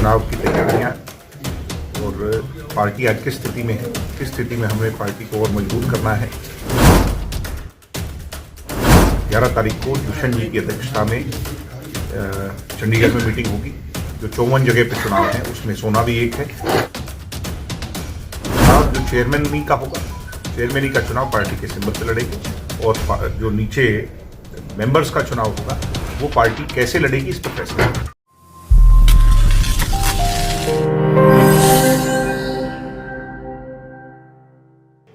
चुनाव की तैयारियां और पार्टी आज किस स्थिति में है, किस स्थिति में हमें पार्टी को और मजबूत करना है। 11 तारीख को दुष्यंत जी की अध्यक्षता में चंडीगढ़ में मीटिंग होगी। जो 54 जगह पे चुनाव है उसमें सोना भी एक है। चुनाव जो चेयरमैन का होगा, चेयरमैन का चुनाव पार्टी के सिंबल पे लड़ेगी और जो नीचे मेंबर्स का चुनाव होगा वो पार्टी कैसे लड़ेगी इस पर फैसला होगा।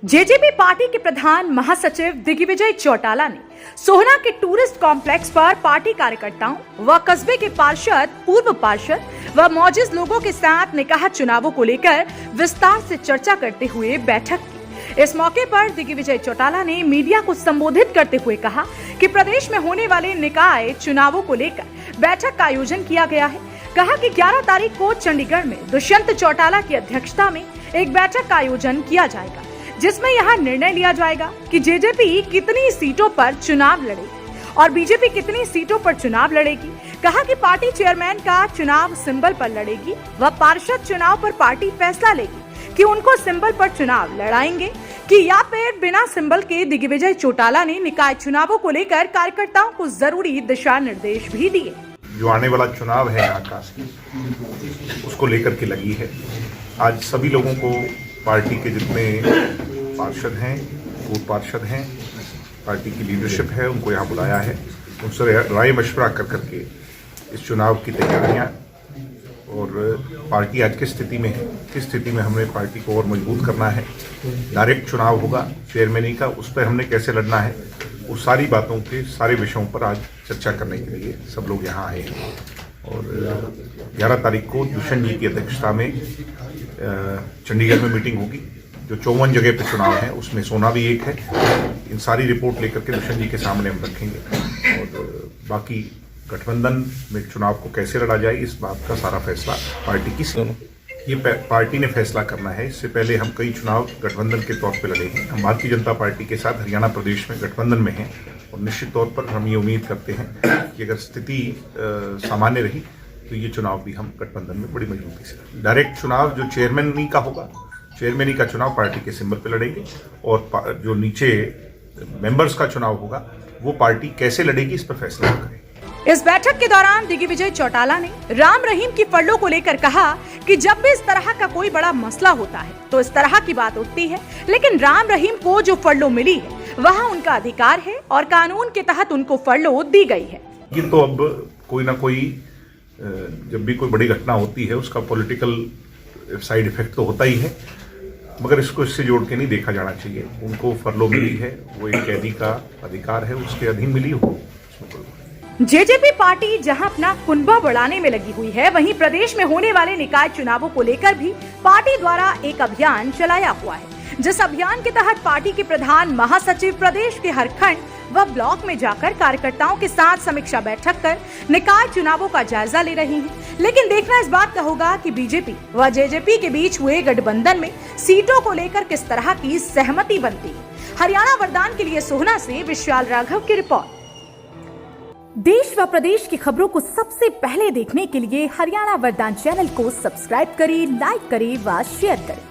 जेजेपी पार्टी के प्रधान महासचिव दिग्विजय चौटाला ने सोहना के टूरिस्ट कॉम्प्लेक्स पर पार्टी कार्यकर्ताओं व कस्बे के पार्षद, पूर्व पार्षद व मौजूद लोगों के साथ निकाय चुनावों को लेकर विस्तार से चर्चा करते हुए बैठक की। इस मौके पर दिग्विजय चौटाला ने मीडिया को संबोधित करते हुए कहा कि प्रदेश में होने वाले निकाय चुनावों को लेकर बैठक का आयोजन किया गया है। कहा कि 11 तारीख को चंडीगढ़ में दुष्यंत चौटाला की अध्यक्षता में एक बैठक का आयोजन किया जाएगा, जिसमें यह निर्णय लिया जाएगा कि जेजेपी कितनी सीटों पर चुनाव लड़ेगी और बीजेपी कितनी सीटों पर चुनाव लड़ेगी। कहा कि पार्टी चेयरमैन का चुनाव सिंबल पर लड़ेगी व पार्षद चुनाव पर पार्टी फैसला लेगी कि उनको सिंबल पर चुनाव लड़ाएंगे कि या फिर बिना सिंबल के। दिग्विजय चौटाला ने निकाय चुनावों को लेकर कार्यकर्ताओं को जरूरी दिशा निर्देश भी दिए। जो आने वाला चुनाव है यहाँ का, उसको लेकर के लगी है। आज सभी लोगों को, पार्टी के जितने पार्षद हैं, पूर्व पार्षद हैं, पार्टी की लीडरशिप है, उनको यहाँ बुलाया है। उनसे राय मशवरा कर करके इस चुनाव की तैयारियां और पार्टी आज किस स्थिति में है, किस स्थिति में हमें पार्टी को और मजबूत करना है। डायरेक्ट चुनाव होगा चेयरमैन का, उस पर हमने कैसे लड़ना है, उस सारी बातों के सारे विषयों पर आज चर्चा करने के लिए सब लोग यहाँ आए हैं। और 11 तारीख को दुष्यंत जी की अध्यक्षता में चंडीगढ़ में मीटिंग होगी। जो 54 जगह पे चुनाव है उसमें सोना भी एक है। इन सारी रिपोर्ट लेकर के दुष्यंत जी के सामने हम रखेंगे और बाकी गठबंधन में चुनाव को कैसे लड़ा जाए इस बात का सारा फैसला पार्टी की ये पार्टी ने फैसला करना है। इससे पहले हम कई चुनाव गठबंधन के तौर पे लड़े हैं। हम भारतीय जनता पार्टी के साथ हरियाणा प्रदेश में गठबंधन में हैं और निश्चित तौर पर हम ये उम्मीद करते हैं कि अगर स्थिति सामान्य रही तो ये चुनाव भी हम गठबंधन में बड़ी मजबूती से। डायरेक्ट चुनाव जो चेयरमैन का होगा, चेयरमैन का चुनाव पार्टी के सिंबल पे लड़ेंगे और जो नीचे मेंबर्स का चुनाव होगा वो पार्टी कैसे लड़ेगी इस पर फैसला करेगी। इस बैठक के दौरान दिग्विजय चौटाला ने राम रहीम की फंडों को लेकर कहा कि जब भी इस तरह का कोई बड़ा मसला होता है तो इस तरह की बात उठती है, लेकिन राम रहीम को जो फंडों मिली है वह उनका अधिकार है और कानून के तहत उनको फंडों दी गई है। ये तो अब कोई ना कोई, जब भी कोई बड़ी घटना होती है उसका पॉलिटिकल साइड इफेक्ट तो होता ही है, मगर इसको इससे जोड़ के नहीं देखा जाना चाहिए। उनको फरलो मिली है, वो एक कैदी का अधिकार है, उसके अधीन मिली हो। जेजेपी पार्टी जहां अपना कुनबा बढ़ाने में लगी हुई है, वहीं प्रदेश में होने वाले निकाय चुनावों को लेकर भी पार्टी द्वारा एक अभियान चलाया हुआ है, जिस अभियान के तहत पार्टी के प्रधान महासचिव प्रदेश के हर खंड व ब्लॉक में जाकर कार्यकर्ताओं के साथ समीक्षा बैठक कर निकाय चुनावों का जायजा ले रही हैं। लेकिन देखना इस बात का होगा कि बीजेपी व जेजेपी के बीच हुए गठबंधन में सीटों को लेकर किस तरह की सहमति बनती है। हरियाणा वरदान के लिए सोहना से विशाल राघव की रिपोर्ट। देश व प्रदेश की खबरों को सबसे पहले देखने के लिए हरियाणा वरदान चैनल को सब्सक्राइब करें, लाइक करें व शेयर करें।